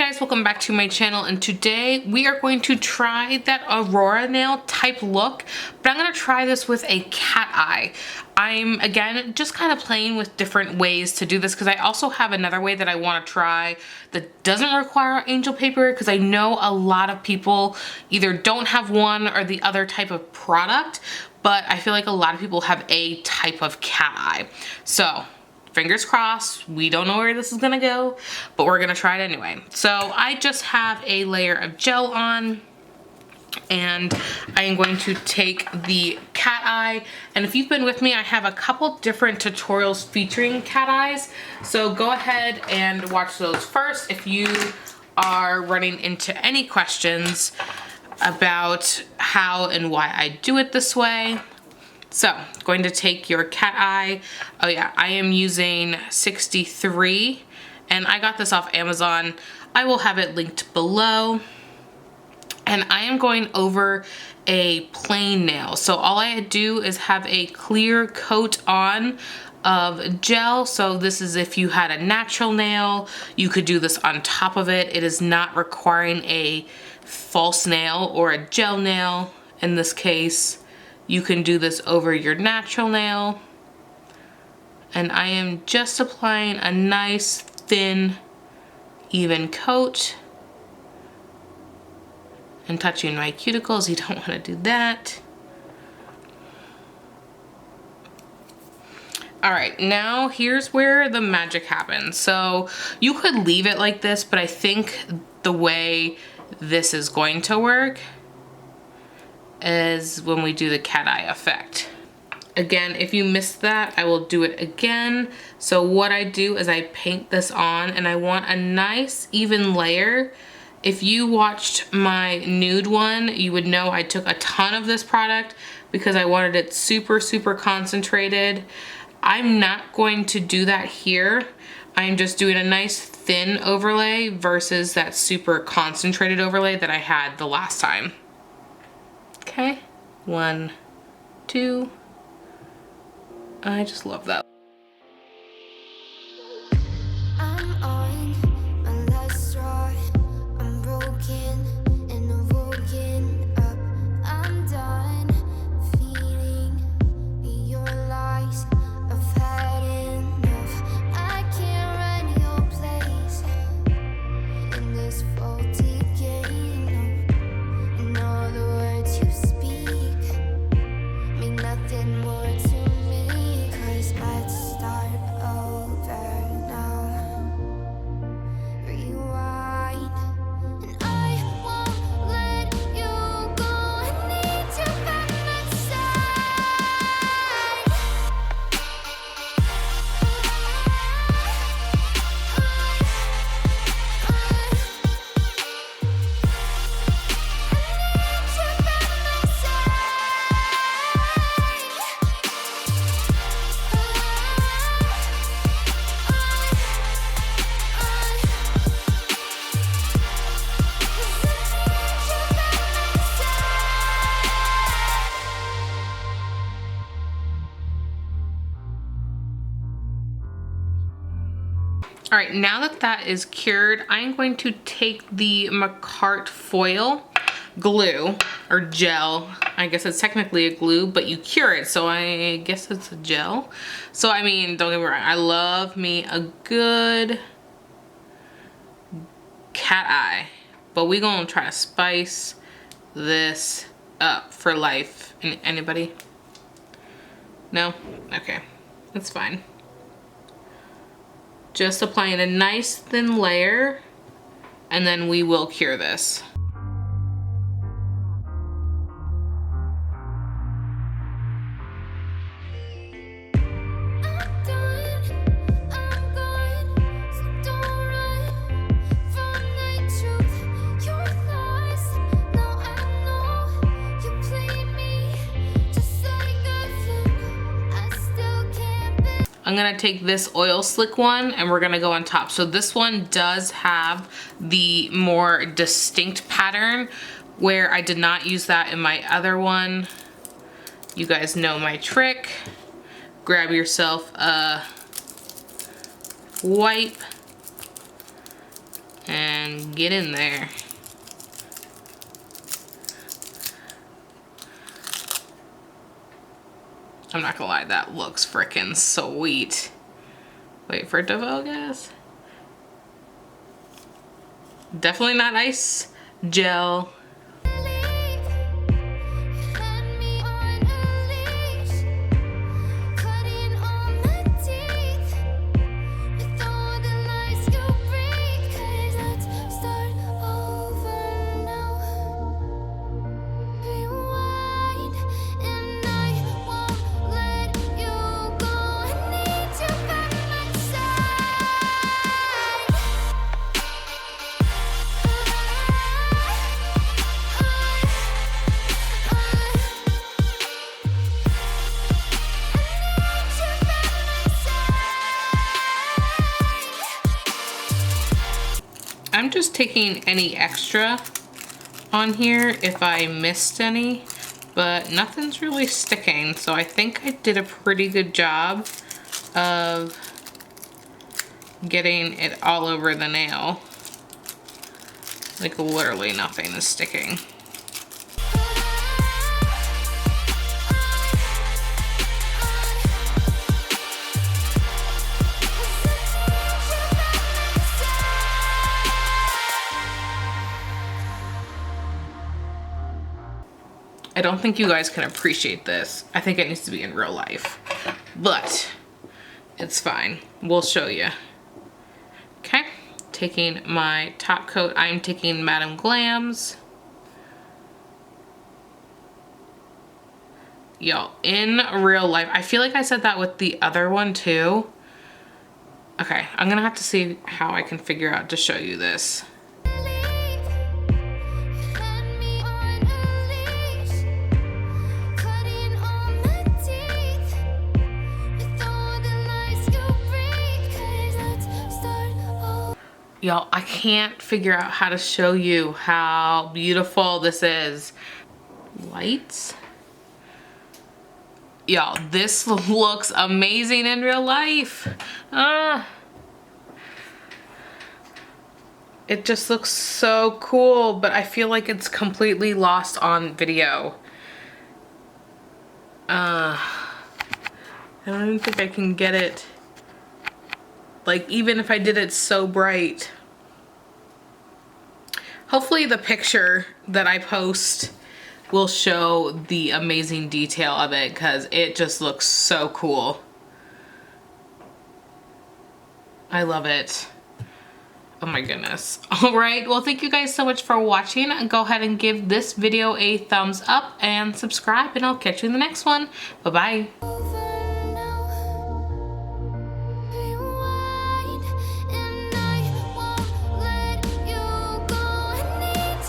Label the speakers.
Speaker 1: guys, welcome back to my channel, and today we are going to try that Aurora nail type look, but I'm going to try this with a cat eye. I'm again just kind of playing with different ways to do this because I also have another way that I want to try that doesn't require angel paper, because I know a lot of people either don't have one or the other type of product, but I feel like a lot of people have a type of cat eye. So fingers crossed, we don't know where this is gonna go, but we're gonna try it anyway. So I just have a layer of gel on, and I am going to take the cat eye, and if you've been with me, I have a couple different tutorials featuring cat eyes, so go ahead and watch those first if you are running into any questions about how and why I do it this way. So, going to take your cat eye. Oh yeah, I am using 63, and I got this off Amazon. I will have it linked below. And I am going over a plain nail. So all I do is have a clear coat on of gel. So this is if you had a natural nail, you could do this on top of it. It is not requiring a false nail or a gel nail in this case. You can do this over your natural nail. And I am just applying a nice, thin, even coat. And touching my cuticles, you don't want to do that. Alright, now here's where the magic happens. So you could leave it like this, but I think the way this is going to work is when we do the cat eye effect. Again, if you missed that, I will do it again. So what I do is I paint this on, and I want a nice even layer. If you watched my nude one, you would know I took a ton of this product because I wanted it super, super concentrated. I'm not going to do that here. I'm just doing a nice thin overlay versus that super concentrated overlay that I had the last time. Okay, 1, 2. I just love that. All right, now that that is cured, I'm going to take the McCart foil glue, or gel. I guess it's technically a glue, but you cure it, so I guess it's a gel. So, I mean, don't get me wrong, I love me a good cat eye, but we gonna try to spice this up for life. Anybody? No? Okay, that's fine. Just applying a nice thin layer, and then we will cure this. I'm gonna take this oil slick one and we're gonna go on top. So this one does have the more distinct pattern, where I did not use that in my other one. You guys know my trick. Grab yourself a wipe and get in there. I'm not gonna lie, that looks frickin' sweet. Wait for it to focus. Definitely not ice gel. I'm just taking any extra on here if I missed any, but nothing's really sticking, so I think I did a pretty good job of getting it all over the nail. Like literally nothing is sticking. I don't think you guys can appreciate this. I think it needs to be in real life, but it's fine. We'll show you. Okay, taking my top coat, I'm taking Madame Glam's. Y'all, in real life, I feel like I said that with the other one too. Okay, I'm gonna have to see how I can figure out to show you this. Y'all, I can't figure out how to show you how beautiful this is. Lights. Y'all, this looks amazing in real life. It just looks so cool, but I feel like it's completely lost on video. I don't even think I can get it. Like, even if I did it so bright. Hopefully the picture that I post will show the amazing detail of it, because it just looks so cool. I love it. Oh my goodness. All right, well, thank you guys so much for watching. Go ahead and give this video a thumbs up and subscribe, and I'll catch you in the next one. Bye-bye.